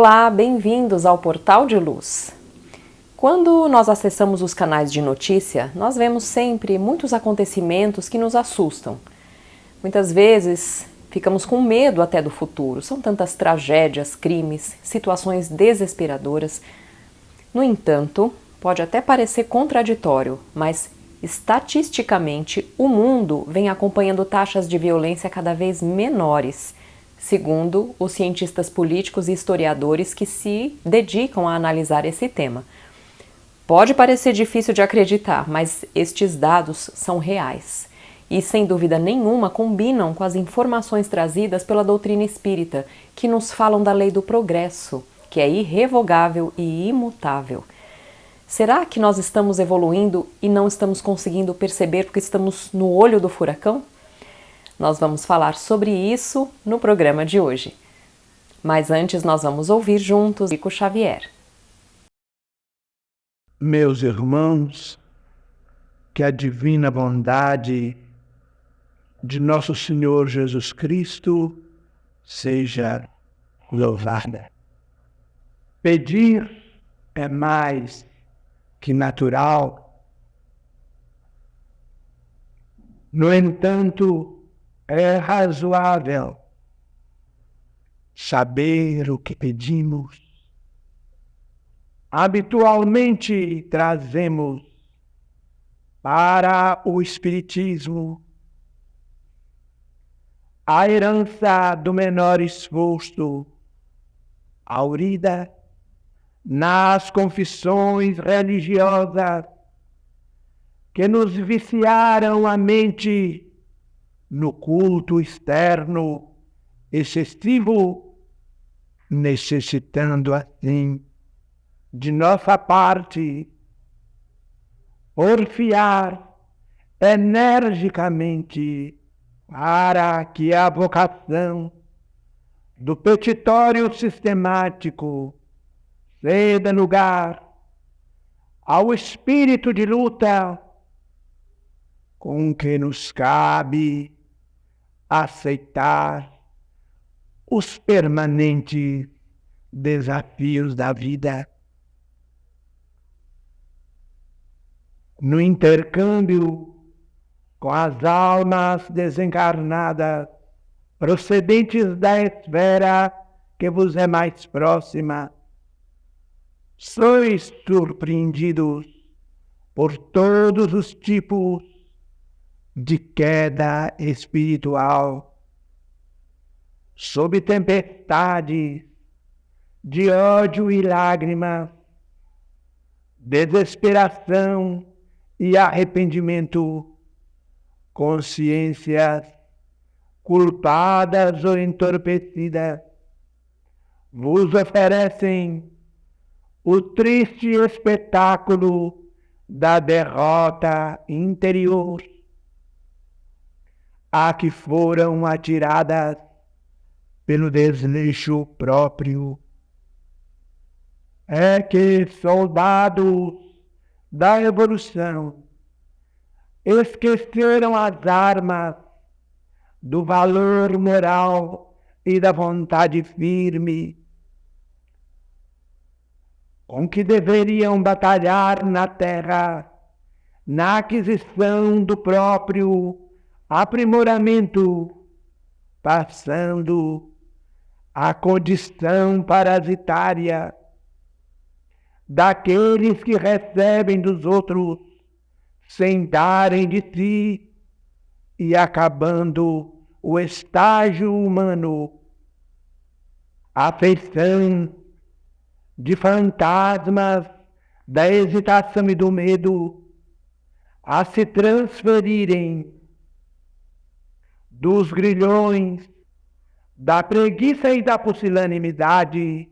Olá, bem-vindos ao Portal de Luz. Quando nós acessamos os canais de notícia, nós vemos sempre muitos acontecimentos que nos assustam. Muitas vezes ficamos com medo até do futuro. São tantas tragédias, crimes, situações desesperadoras. No entanto, pode até parecer contraditório, mas estatisticamente o mundo vem acompanhando taxas de violência cada vez menores, segundo os cientistas políticos e historiadores que se dedicam a analisar esse tema. Pode parecer difícil de acreditar, mas estes dados são reais e, sem dúvida nenhuma, combinam com as informações trazidas pela doutrina espírita, que nos falam da lei do progresso, que é irrevogável e imutável. Será que nós estamos evoluindo e não estamos conseguindo perceber porque estamos no olho do furacão? Nós vamos falar sobre isso no programa de hoje. Mas antes nós vamos ouvir juntos Chico Xavier. Meus irmãos, que a divina bondade de nosso Senhor Jesus Cristo seja louvada. Pedir é mais que natural. No entanto, é razoável saber o que pedimos. Habitualmente trazemos para o Espiritismo a herança do menor esforço, aurida nas confissões religiosas que nos viciaram a mente no culto externo excessivo, necessitando assim de nossa parte porfiar energicamente para que a vocação do petitório sistemático ceda lugar ao espírito de luta com que nos cabe aceitar os permanentes desafios da vida. No intercâmbio com as almas desencarnadas, procedentes da esfera que vos é mais próxima, sois surpreendidos por todos os tipos de queda espiritual, sob tempestades de ódio e lágrimas, desesperação e arrependimento, consciências culpadas ou entorpecidas, vos oferecem o triste espetáculo da derrota interior a que foram atiradas pelo desleixo próprio. É que soldados da evolução esqueceram as armas do valor moral e da vontade firme com que deveriam batalhar na terra, na aquisição do próprio aprimoramento, passando a condição parasitária daqueles que recebem dos outros sem darem de si e acabando o estágio humano, a feição de fantasmas da hesitação e do medo, a se transferirem dos grilhões, da preguiça e da pusilanimidade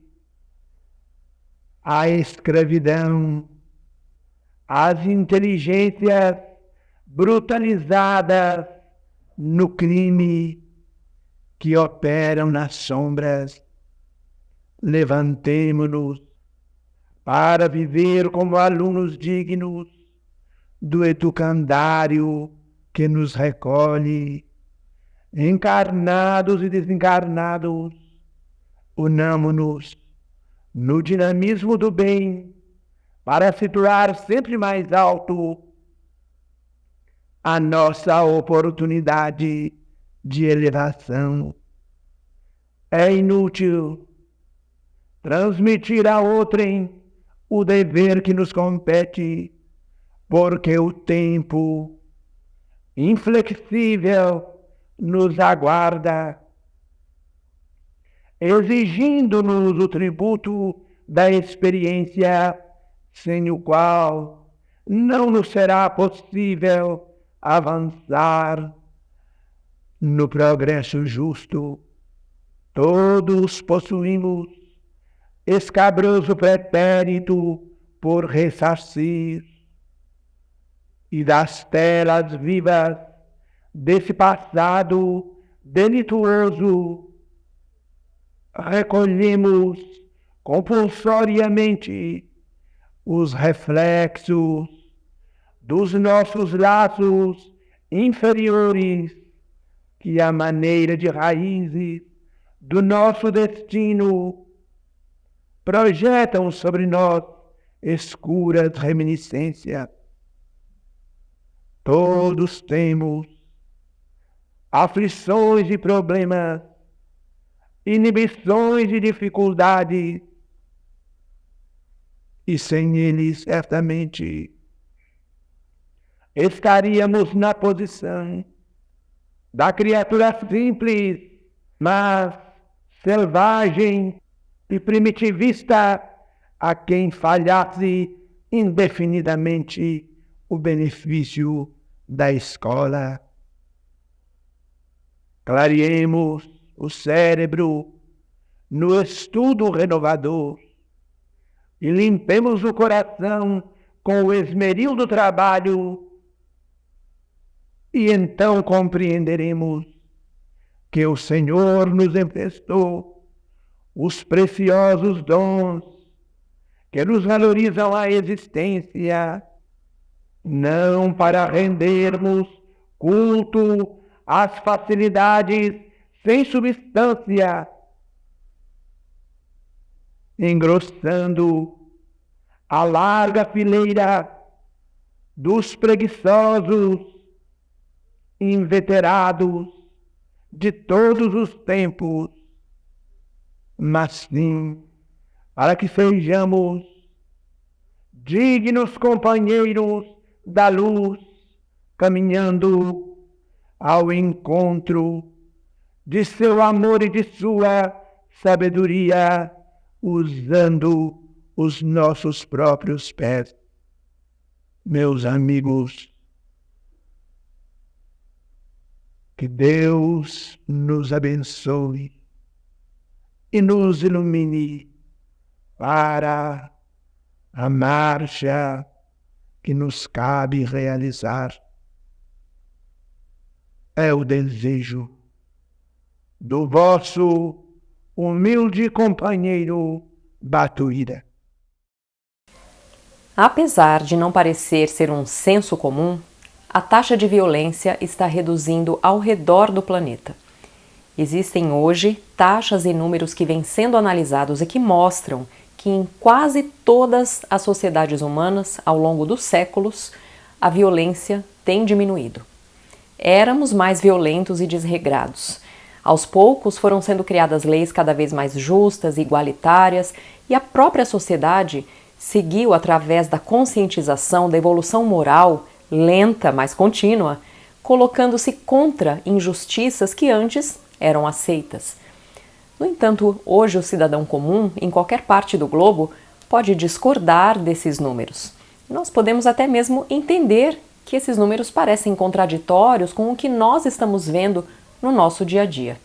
à escravidão, às inteligências brutalizadas no crime que operam nas sombras. Levantemo-nos para viver como alunos dignos do educandário que nos recolhe, encarnados e desencarnados. Unamo-nos no dinamismo do bem para situar sempre mais alto a nossa oportunidade de elevação. É inútil transmitir a outrem o dever que nos compete, porque o tempo inflexível nos aguarda, exigindo-nos o tributo da experiência, sem o qual não nos será possível avançar no progresso justo. Todos possuímos escabroso pretérito por ressarcir, e das telas vivas desse passado delituoso recolhemos compulsoriamente os reflexos dos nossos laços inferiores, que à maneira de raízes do nosso destino projetam sobre nós escuras reminiscências. Todos temos aflições e problemas, inibições e dificuldades, e sem eles, certamente, estaríamos na posição da criatura simples, mas selvagem e primitivista, a quem falhasse indefinidamente o benefício da escola. Clareemos o cérebro no estudo renovador e limpemos o coração com o esmeril do trabalho, e então compreenderemos que o Senhor nos emprestou os preciosos dons que nos valorizam a existência, não para rendermos culto às facilidades sem substância, engrossando a larga fileira dos preguiçosos inveterados de todos os tempos, mas sim para que sejamos dignos companheiros da luz, caminhando ao encontro de seu amor e de sua sabedoria, usando os nossos próprios pés. Meus amigos, que Deus nos abençoe e nos ilumine para a marcha que nos cabe realizar. É o desejo do vosso humilde companheiro Batuíra. Apesar de não parecer ser um senso comum, a taxa de violência está reduzindo ao redor do planeta. Existem hoje taxas e números que vêm sendo analisados e que mostram que em quase todas as sociedades humanas, ao longo dos séculos, a violência tem diminuído. Éramos mais violentos e desregrados. Aos poucos foram sendo criadas leis cada vez mais justas e igualitárias, e a própria sociedade seguiu através da conscientização da evolução moral, lenta, mas contínua, colocando-se contra injustiças que antes eram aceitas. No entanto, hoje o cidadão comum, em qualquer parte do globo, pode discordar desses números. Nós podemos até mesmo entender que esses números parecem contraditórios com o que nós estamos vendo no nosso dia a dia.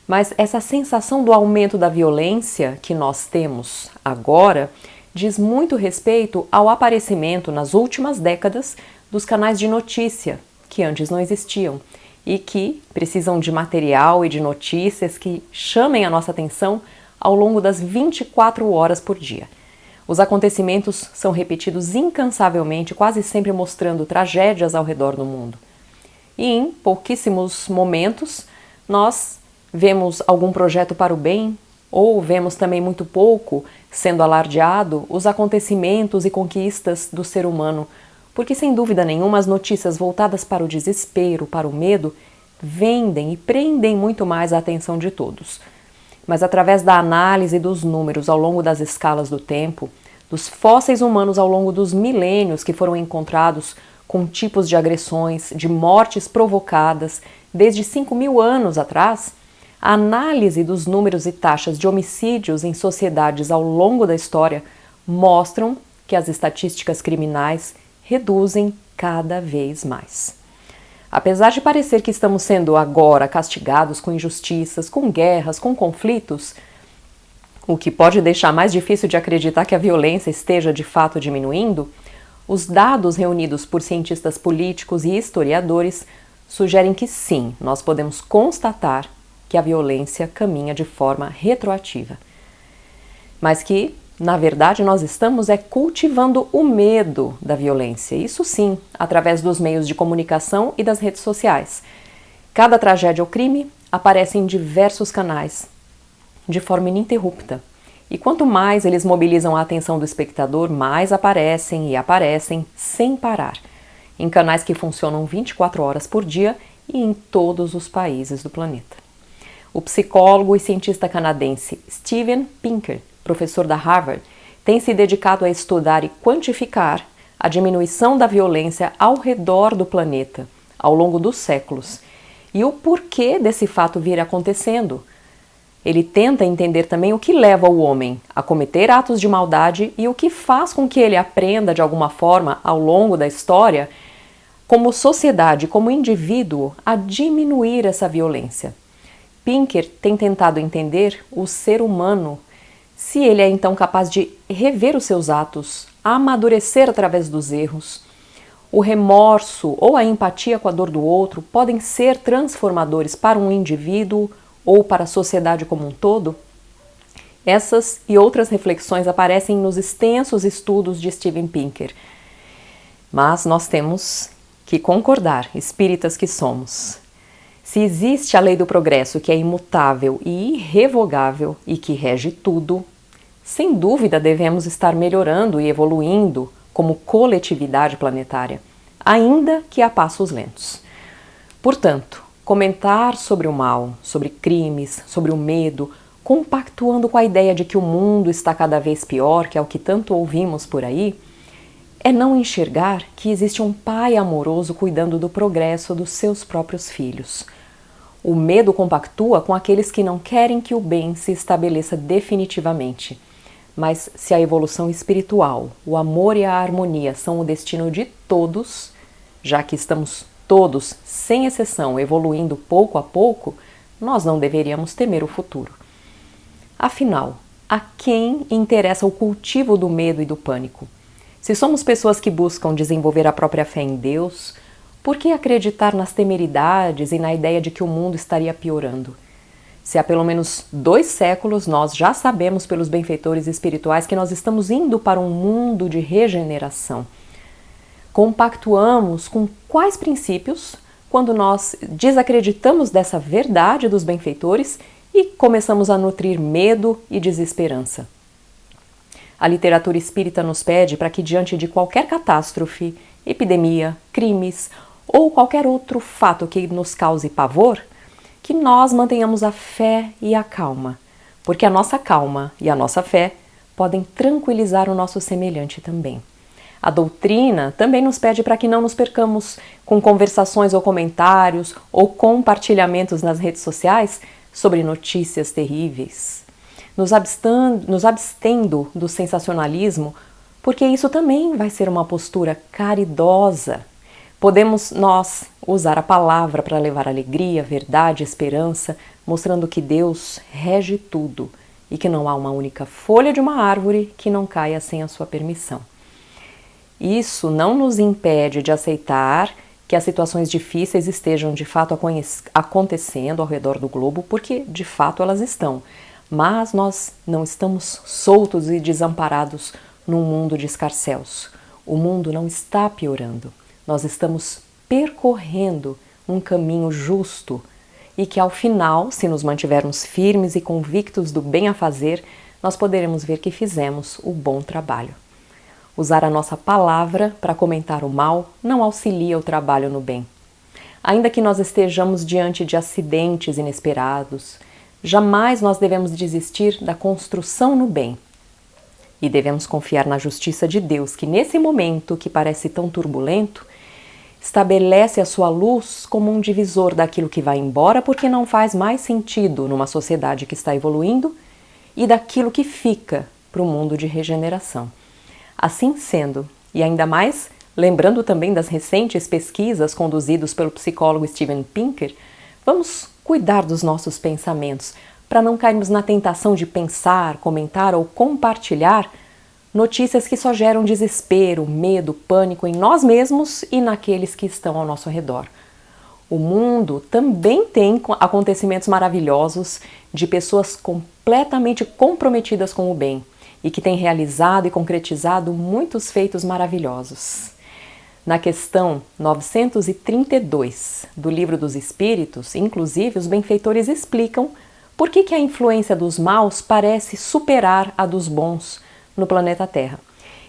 Mas essa sensação do aumento da violência que nós temos agora diz muito respeito ao aparecimento nas últimas décadas dos canais de notícia, que antes não existiam e que precisam de material e de notícias que chamem a nossa atenção ao longo das 24 horas por dia. Os acontecimentos são repetidos incansavelmente, quase sempre mostrando tragédias ao redor do mundo. E em pouquíssimos momentos nós vemos algum projeto para o bem, ou vemos também muito pouco sendo alardeado os acontecimentos e conquistas do ser humano, porque sem dúvida nenhuma as notícias voltadas para o desespero, para o medo, vendem e prendem muito mais a atenção de todos. Mas através da análise dos números ao longo das escalas do tempo, dos fósseis humanos ao longo dos milênios que foram encontrados com tipos de agressões, de mortes provocadas desde 5.000 anos atrás, a análise dos números e taxas de homicídios em sociedades ao longo da história mostram que as estatísticas criminais reduzem cada vez mais. Apesar de parecer que estamos sendo agora castigados com injustiças, com guerras, com conflitos, o que pode deixar mais difícil de acreditar que a violência esteja de fato diminuindo, os dados reunidos por cientistas políticos e historiadores sugerem que sim, nós podemos constatar que a violência caminha de forma retroativa. Mas que, na verdade, nós estamos cultivando o medo da violência. Isso sim, através dos meios de comunicação e das redes sociais. Cada tragédia ou crime aparece em diversos canais, de forma ininterrupta. E quanto mais eles mobilizam a atenção do espectador, mais aparecem e aparecem sem parar, em canais que funcionam 24 horas por dia e em todos os países do planeta. O psicólogo e cientista canadense Steven Pinker, professor da Harvard, tem se dedicado a estudar e quantificar a diminuição da violência ao redor do planeta, ao longo dos séculos, e o porquê desse fato vir acontecendo. Ele tenta entender também o que leva o homem a cometer atos de maldade e o que faz com que ele aprenda de alguma forma, ao longo da história, como sociedade, como indivíduo, a diminuir essa violência. Pinker tem tentado entender o ser humano, se ele é então capaz de rever os seus atos, amadurecer através dos erros. O remorso ou a empatia com a dor do outro podem ser transformadores para um indivíduo ou para a sociedade como um todo? Essas e outras reflexões aparecem nos extensos estudos de Steven Pinker. Mas nós temos que concordar, espíritas que somos. Se existe a lei do progresso que é imutável e irrevogável e que rege tudo, sem dúvida devemos estar melhorando e evoluindo como coletividade planetária, ainda que a passos lentos. Portanto, comentar sobre o mal, sobre crimes, sobre o medo, compactuando com a ideia de que o mundo está cada vez pior, que é o que tanto ouvimos por aí, é não enxergar que existe um pai amoroso cuidando do progresso dos seus próprios filhos. O medo compactua com aqueles que não querem que o bem se estabeleça definitivamente. Mas se a evolução espiritual, o amor e a harmonia são o destino de todos, já que estamos todos, sem exceção, evoluindo pouco a pouco, nós não deveríamos temer o futuro. Afinal, a quem interessa o cultivo do medo e do pânico? Se somos pessoas que buscam desenvolver a própria fé em Deus, por que acreditar nas temeridades e na ideia de que o mundo estaria piorando? Se há pelo menos 2 séculos nós já sabemos pelos benfeitores espirituais que nós estamos indo para um mundo de regeneração. Compactuamos com quais princípios quando nós desacreditamos dessa verdade dos benfeitores e começamos a nutrir medo e desesperança? A literatura espírita nos pede para que, diante de qualquer catástrofe, epidemia, crimes ou qualquer outro fato que nos cause pavor, que nós mantenhamos a fé e a calma, porque a nossa calma e a nossa fé podem tranquilizar o nosso semelhante também. A doutrina também nos pede para que não nos percamos com conversações ou comentários ou compartilhamentos nas redes sociais sobre notícias terríveis, nos abstendo do sensacionalismo, porque isso também vai ser uma postura caridosa Podemos nós usar a palavra para levar alegria, verdade, esperança, mostrando que Deus rege tudo e que não há uma única folha de uma árvore que não caia sem a sua permissão. Isso não nos impede de aceitar que as situações difíceis estejam de fato acontecendo ao redor do globo, porque de fato elas estão. Mas nós não estamos soltos e desamparados num mundo de escarcéus. O mundo não está piorando. Nós estamos percorrendo um caminho justo e que ao final, se nos mantivermos firmes e convictos do bem a fazer, nós poderemos ver que fizemos o bom trabalho. Usar a nossa palavra para comentar o mal não auxilia o trabalho no bem. Ainda que nós estejamos diante de acidentes inesperados, jamais nós devemos desistir da construção no bem. E devemos confiar na justiça de Deus, que nesse momento que parece tão turbulento, estabelece a sua luz como um divisor daquilo que vai embora porque não faz mais sentido numa sociedade que está evoluindo e daquilo que fica para o mundo de regeneração. Assim sendo, e ainda mais lembrando também das recentes pesquisas conduzidas pelo psicólogo Steven Pinker, vamos cuidar dos nossos pensamentos para não cairmos na tentação de pensar, comentar ou compartilhar notícias que só geram desespero, medo, pânico em nós mesmos e naqueles que estão ao nosso redor. O mundo também tem acontecimentos maravilhosos de pessoas completamente comprometidas com o bem e que têm realizado e concretizado muitos feitos maravilhosos. Na questão 932 do Livro dos Espíritos, inclusive, os benfeitores explicam por que a influência dos maus parece superar a dos bons no planeta Terra.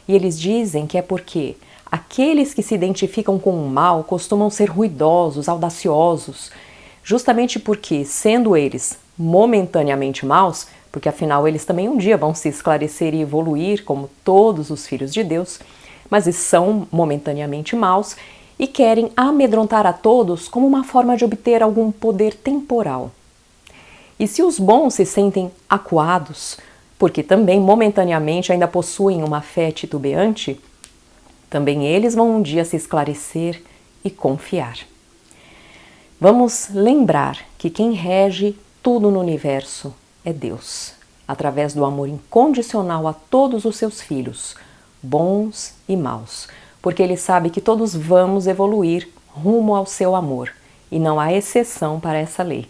E eles dizem que é porque aqueles que se identificam com o mal costumam ser ruidosos, audaciosos, justamente porque, sendo eles momentaneamente maus, porque afinal eles também um dia vão se esclarecer e evoluir como todos os filhos de Deus, mas são momentaneamente maus e querem amedrontar a todos como uma forma de obter algum poder temporal. E se os bons se sentem acuados, porque também momentaneamente ainda possuem uma fé titubeante, também eles vão um dia se esclarecer e confiar. Vamos lembrar que quem rege tudo no universo é Deus, através do amor incondicional a todos os seus filhos, bons e maus, porque Ele sabe que todos vamos evoluir rumo ao seu amor, e não há exceção para essa lei.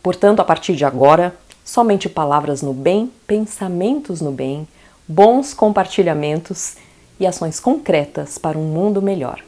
Portanto, a partir de agora, somente palavras no bem, pensamentos no bem, bons compartilhamentos e ações concretas para um mundo melhor.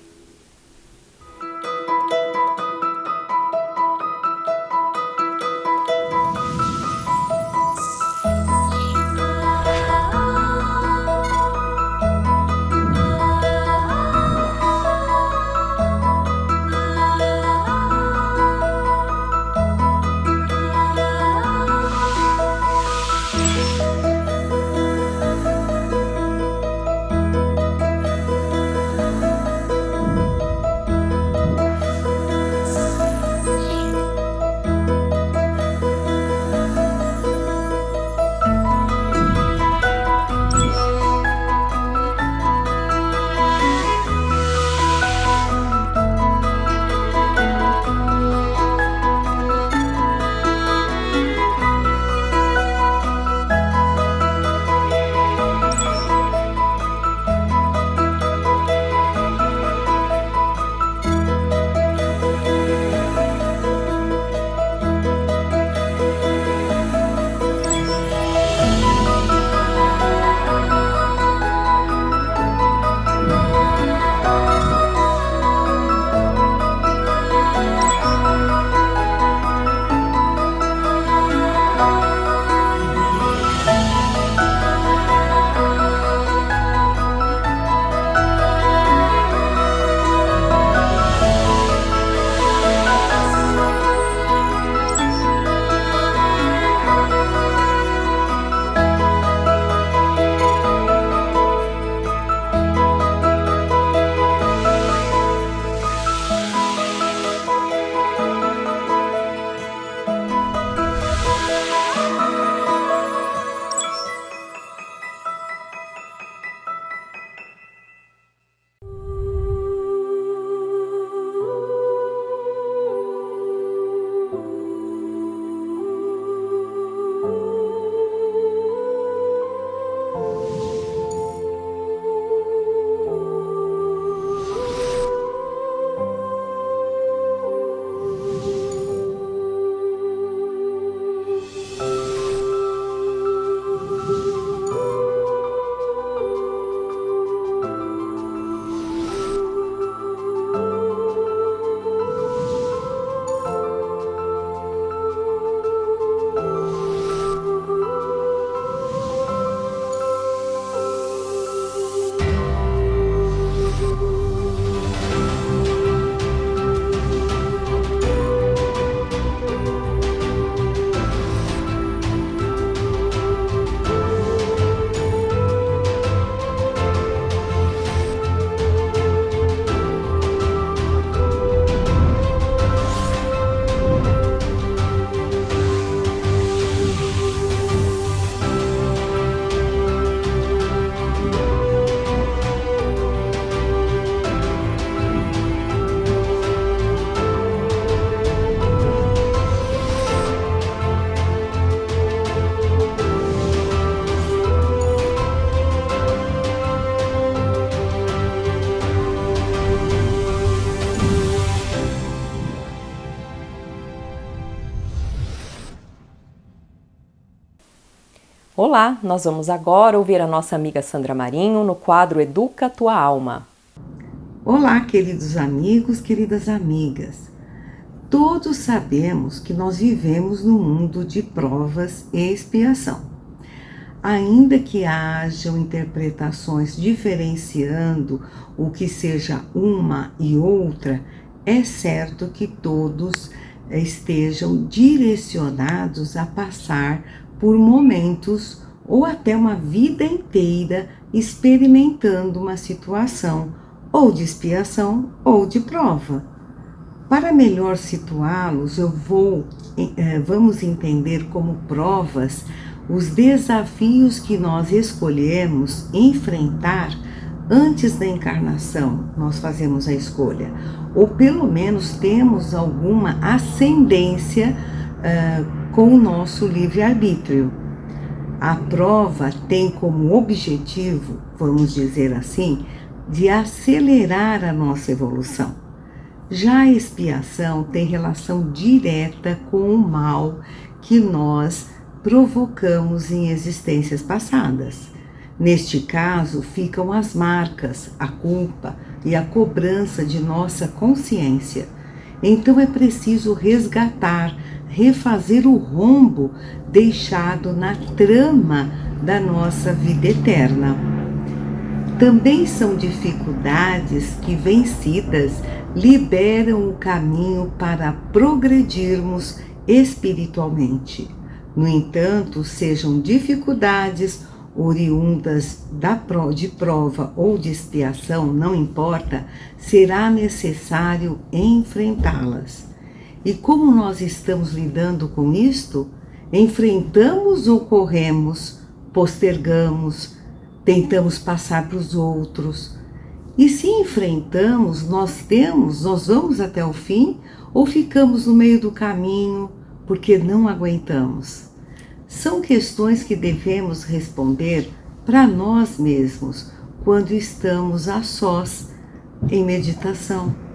Olá, nós vamos agora ouvir a nossa amiga Sandra Marinho no quadro Educa Tua Alma. Olá, queridos amigos, queridas amigas. Todos sabemos que nós vivemos num mundo de provas e expiação. Ainda que hajam interpretações diferenciando o que seja uma e outra, é certo que todos estejam direcionados a passar por momentos ou até uma vida inteira experimentando uma situação ou de expiação ou de prova. Para melhor situá-los, vamos entender como provas os desafios que nós escolhemos enfrentar antes da encarnação. Nós fazemos a escolha, ou pelo menos temos alguma ascendência com o nosso livre-arbítrio. A prova tem como objetivo, vamos dizer assim, de acelerar a nossa evolução. Já a expiação tem relação direta com o mal que nós provocamos em existências passadas. Neste caso, ficam as marcas, a culpa e a cobrança de nossa consciência. Então é preciso resgatar, refazer o rombo deixado na trama da nossa vida eterna. Também são dificuldades que, vencidas, liberam o caminho para progredirmos espiritualmente. No entanto, sejam dificuldades oriundas de prova ou de expiação, não importa, será necessário enfrentá-las. E como nós estamos lidando com isto? Enfrentamos ou corremos, postergamos, tentamos passar para os outros? E se enfrentamos, nós vamos até o fim ou ficamos no meio do caminho porque não aguentamos? São questões que devemos responder para nós mesmos quando estamos a sós em meditação.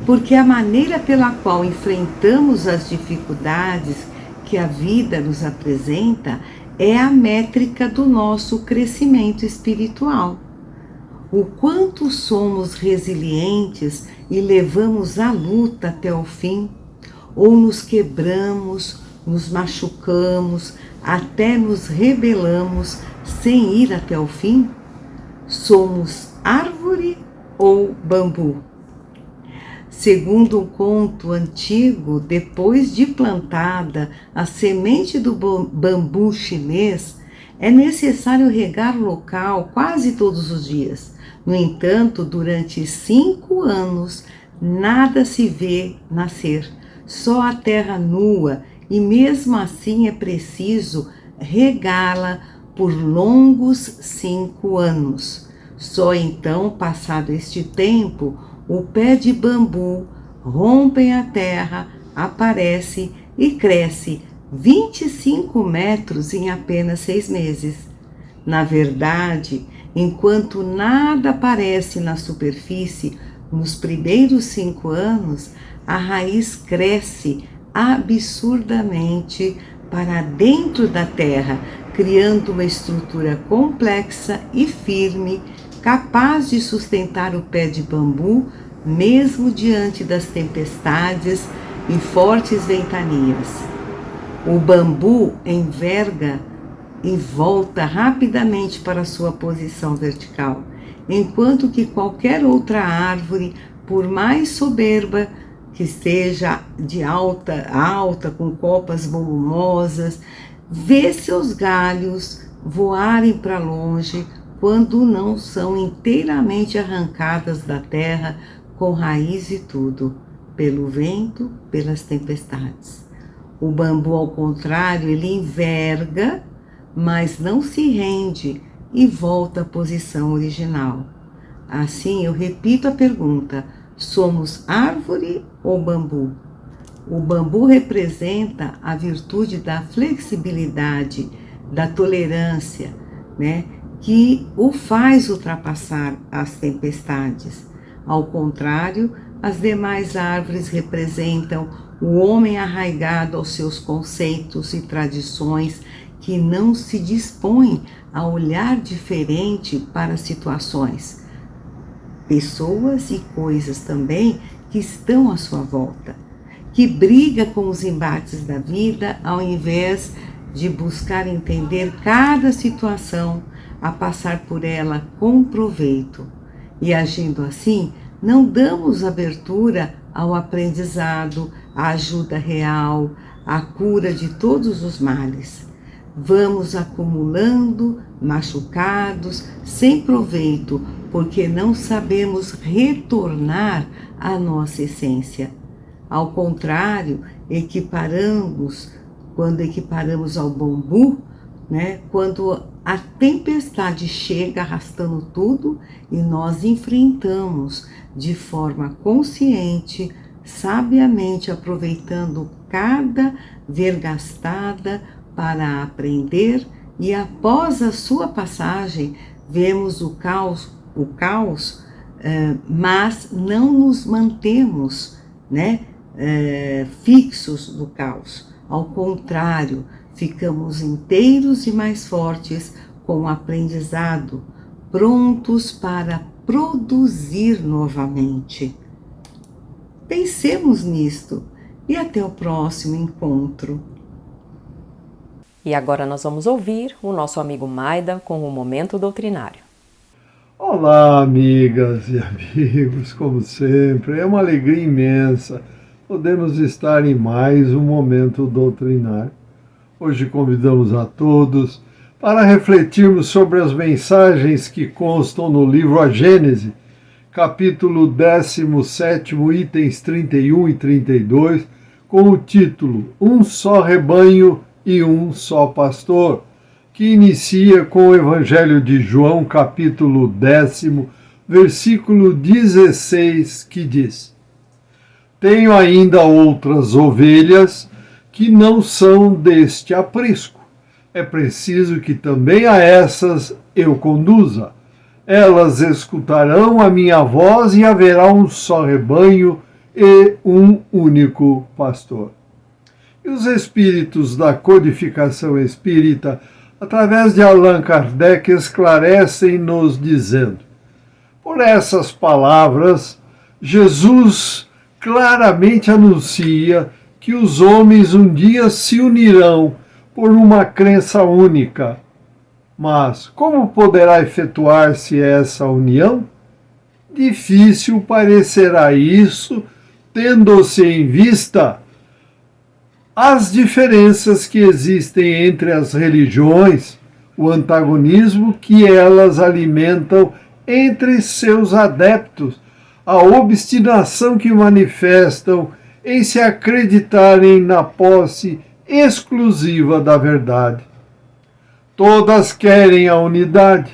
Porque a maneira pela qual enfrentamos as dificuldades que a vida nos apresenta é a métrica do nosso crescimento espiritual. O quanto somos resilientes e levamos a luta até o fim, ou nos quebramos, nos machucamos, até nos rebelamos sem ir até o fim? Somos árvore ou bambu? Segundo um conto antigo, depois de plantada a semente do bambu chinês, é necessário regar o local quase todos os dias. No entanto, durante 5 anos, nada se vê nascer, só a terra nua, e mesmo assim é preciso regá-la por longos 5 anos. Só então, passado este tempo, o pé de bambu rompe a terra, aparece e cresce 25 metros em apenas 6 meses. Na verdade, enquanto nada aparece na superfície, nos primeiros 5 anos, a raiz cresce absurdamente para dentro da terra, criando uma estrutura complexa e firme, capaz de sustentar o pé de bambu, mesmo diante das tempestades e fortes ventanias. O bambu enverga e volta rapidamente para sua posição vertical, enquanto que qualquer outra árvore, por mais soberba que seja de alta, com copas volumosas, vê seus galhos voarem para longe quando não são inteiramente arrancadas da terra, com raiz e tudo, pelo vento, pelas tempestades. O bambu, ao contrário, ele enverga, mas não se rende e volta à posição original. Assim, eu repito a pergunta: somos árvore ou bambu? O bambu representa a virtude da flexibilidade, da tolerância, que o faz ultrapassar as tempestades. Ao contrário, as demais árvores representam o homem arraigado aos seus conceitos e tradições, que não se dispõe a olhar diferente para situações, pessoas e coisas também que estão à sua volta, que briga com os embates da vida ao invés de buscar entender cada situação, a passar por ela com proveito. E agindo assim, não damos abertura ao aprendizado, à ajuda real, à cura de todos os males. Vamos acumulando machucados, sem proveito, porque não sabemos retornar à nossa essência. Ao contrário, quando equiparamos ao bambu, quando a tempestade chega arrastando tudo e nós enfrentamos de forma consciente, sabiamente aproveitando cada vergastada para aprender, e após a sua passagem vemos o caos, mas não nos mantemos fixos no caos. Ao contrário, ficamos inteiros e mais fortes com o aprendizado, prontos para produzir novamente. Pensemos nisto e até o próximo encontro. E agora nós vamos ouvir o nosso amigo Maida com o Momento Doutrinário. Olá, amigas e amigos, como sempre, é uma alegria imensa podemos estar em mais um Momento Doutrinário. Hoje convidamos a todos para refletirmos sobre as mensagens que constam no livro A Gênese, capítulo 17, itens 31 e 32, com o título Um só rebanho e um só pastor, que inicia com o Evangelho de João, capítulo 10, versículo 16, que diz: Tenho ainda outras ovelhas que não são deste aprisco. É preciso que também a essas eu conduza. Elas escutarão a minha voz e haverá um só rebanho e um único pastor. E os espíritos da codificação espírita, através de Allan Kardec, esclarecem-nos dizendo: por essas palavras, Jesus claramente anuncia que os homens um dia se unirão por uma crença única. Mas como poderá efetuar-se essa união? Difícil parecerá isso, tendo-se em vista as diferenças que existem entre as religiões, o antagonismo que elas alimentam entre seus adeptos, a obstinação que manifestam em se acreditarem na posse exclusiva da verdade. Todas querem a unidade,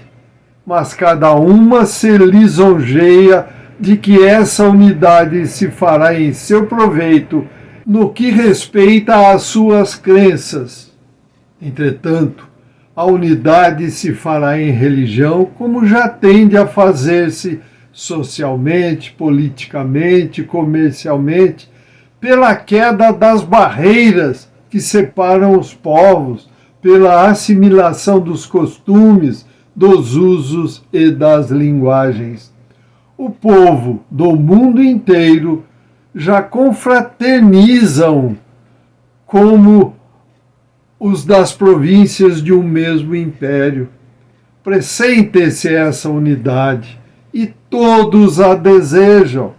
mas cada uma se lisonjeia de que essa unidade se fará em seu proveito no que respeita às suas crenças. Entretanto, a unidade se fará em religião como já tende a fazer-se socialmente, politicamente, comercialmente, pela queda das barreiras que separam os povos, pela assimilação dos costumes, dos usos e das linguagens. O povo do mundo inteiro já confraternizam como os das províncias de um mesmo império. Pressente-se essa unidade e todos a desejam.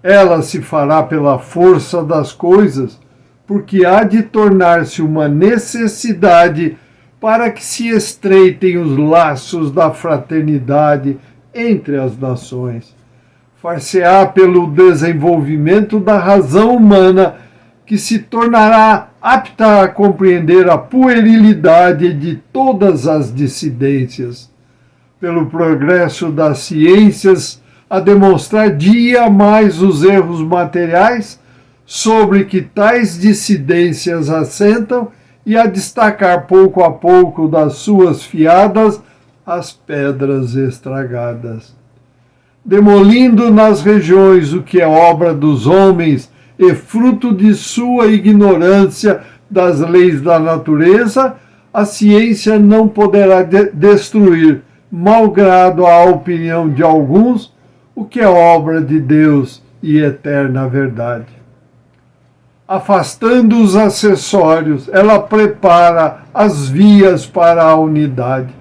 Ela se fará pela força das coisas, porque há de tornar-se uma necessidade para que se estreitem os laços da fraternidade entre as nações. Far-se-á pelo desenvolvimento da razão humana, que se tornará apta a compreender a puerilidade de todas as dissidências. Pelo progresso das ciências, a demonstrar dia mais os erros materiais sobre que tais dissidências assentam e a destacar pouco a pouco das suas fiadas as pedras estragadas. Demolindo nas regiões o que é obra dos homens e fruto de sua ignorância das leis da natureza, a ciência não poderá destruir, malgrado a opinião de alguns, o que é obra de Deus e eterna verdade. Afastando os acessórios, ela prepara as vias para a unidade.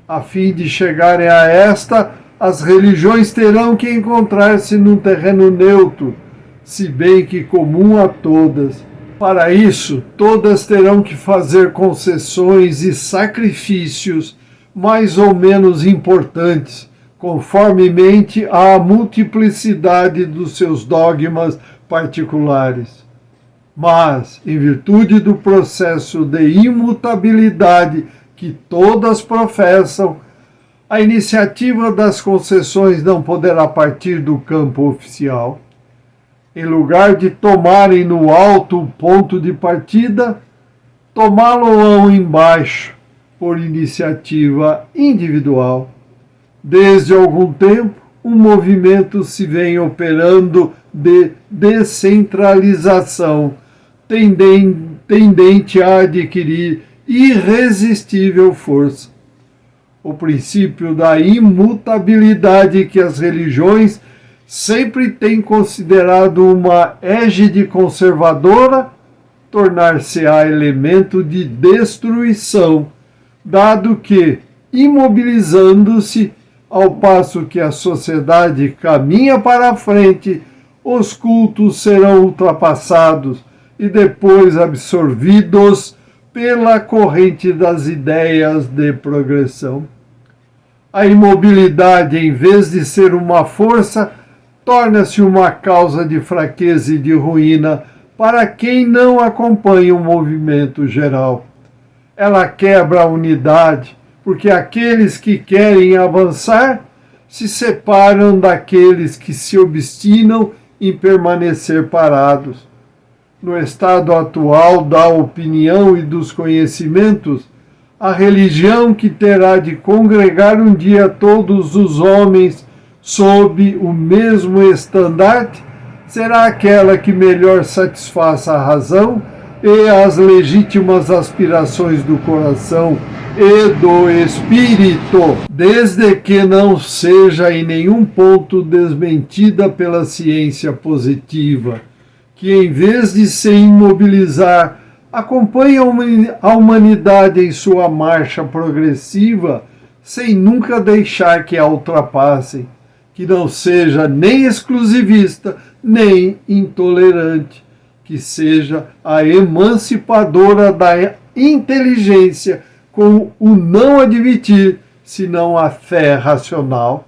A fim de chegarem a esta, as religiões terão que encontrar-se num terreno neutro, se bem que comum a todas. Para isso, todas terão que fazer concessões e sacrifícios mais ou menos importantes, conformemente à multiplicidade dos seus dogmas particulares. Mas, em virtude do processo de imutabilidade que todas professam, a iniciativa das concessões não poderá partir do campo oficial. Em lugar de tomarem no alto o ponto de partida, tomá-lo-ão embaixo, por iniciativa individual. Desde algum tempo, um movimento se vem operando de descentralização, tendente a adquirir irresistível força. O princípio da imutabilidade que as religiões sempre têm considerado uma égide conservadora, tornar-se-á elemento de destruição, dado que, imobilizando-se, ao passo que a sociedade caminha para a frente, os cultos serão ultrapassados e depois absorvidos pela corrente das ideias de progressão. A imobilidade, em vez de ser uma força, torna-se uma causa de fraqueza e de ruína para quem não acompanha o movimento geral. Ela quebra a unidade, porque aqueles que querem avançar se separam daqueles que se obstinam em permanecer parados. No estado atual da opinião e dos conhecimentos, a religião que terá de congregar um dia todos os homens sob o mesmo estandarte será aquela que melhor satisfaça a razão e as legítimas aspirações do coração e do espírito, desde que não seja em nenhum ponto desmentida pela ciência positiva, que em vez de se imobilizar, acompanha a humanidade em sua marcha progressiva, sem nunca deixar que a ultrapassem, que não seja nem exclusivista, nem intolerante, que seja a emancipadora da inteligência, com o não admitir, senão a fé racional.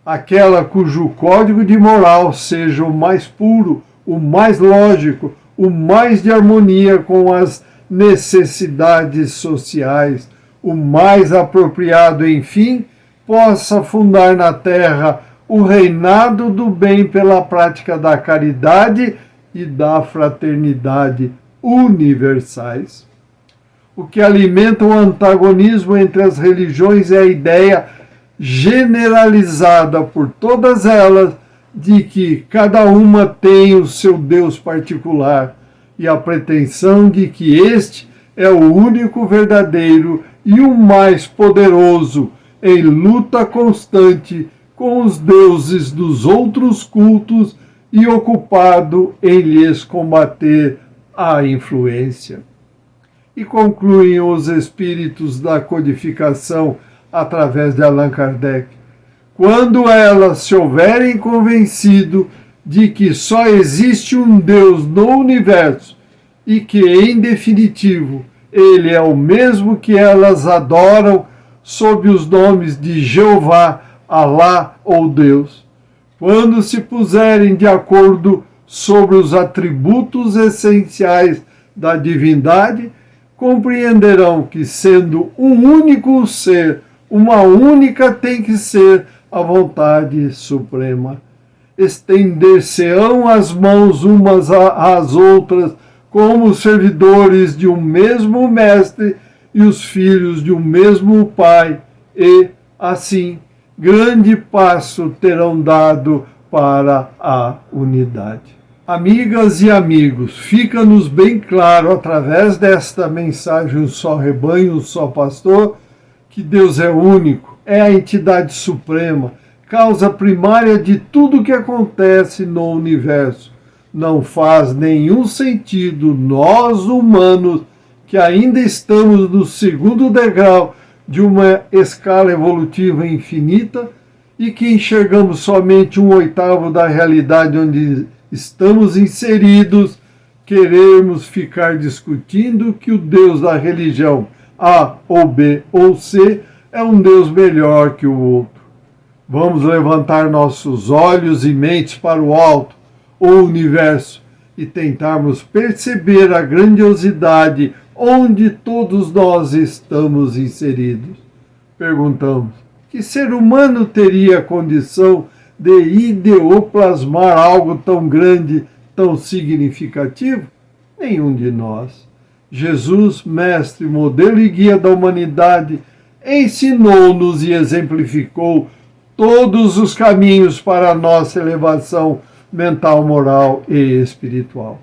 Aquela cujo código de moral seja o mais puro, o mais lógico, o mais de harmonia com as necessidades sociais, o mais apropriado, enfim, possa fundar na terra o reinado do bem pela prática da caridade e da fraternidade universais. O que alimenta o antagonismo entre as religiões é a ideia generalizada por todas elas de que cada uma tem o seu Deus particular e a pretensão de que este é o único verdadeiro e o mais poderoso, em luta constante com os deuses dos outros cultos e ocupado em lhes combater a influência. E concluem os espíritos da codificação através de Allan Kardec: quando elas se houverem convencido de que só existe um Deus no universo e que, em definitivo, ele é o mesmo que elas adoram sob os nomes de Jeová, Alá ou Deus, quando se puserem de acordo sobre os atributos essenciais da divindade, compreenderão que, sendo um único ser, uma única tem que ser a vontade suprema. Estender-se-ão as mãos umas às outras como os servidores de um mesmo mestre e os filhos de um mesmo pai, e, assim, grande passo terão dado para a unidade. Amigas e amigos, fica-nos bem claro através desta mensagem Um Só Rebanho, Um Só Pastor, que Deus é único, é a entidade suprema, causa primária de tudo que acontece no universo. Não faz nenhum sentido nós humanos, que ainda estamos no segundo degrau de uma escala evolutiva infinita e que enxergamos somente 1/8 da realidade onde estamos inseridos, queremos ficar discutindo que o Deus da religião A ou B ou C é um Deus melhor que o outro. Vamos levantar nossos olhos e mentes para o alto, o universo, e tentarmos perceber a grandiosidade onde todos nós estamos inseridos. Perguntamos: que ser humano teria a condição de ideoplasmar algo tão grande, tão significativo? Nenhum de nós. Jesus, mestre, modelo e guia da humanidade, ensinou-nos e exemplificou todos os caminhos para a nossa elevação mental, moral e espiritual.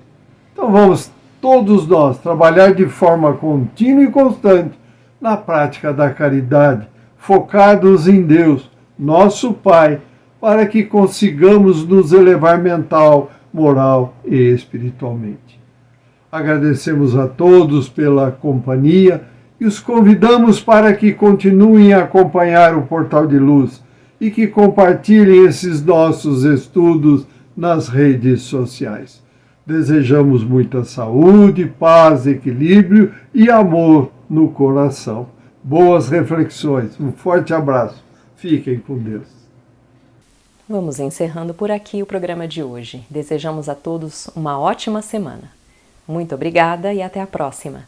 Então vamos todos nós trabalhar de forma contínua e constante na prática da caridade, focados em Deus, nosso Pai, para que consigamos nos elevar mental, moral e espiritualmente. Agradecemos a todos pela companhia e os convidamos para que continuem a acompanhar o Portal de Luz e que compartilhem esses nossos estudos nas redes sociais. Desejamos muita saúde, paz, equilíbrio e amor no coração. Boas reflexões. Um forte abraço. Fiquem com Deus. Vamos encerrando por aqui o programa de hoje. Desejamos a todos uma ótima semana. Muito obrigada e até a próxima.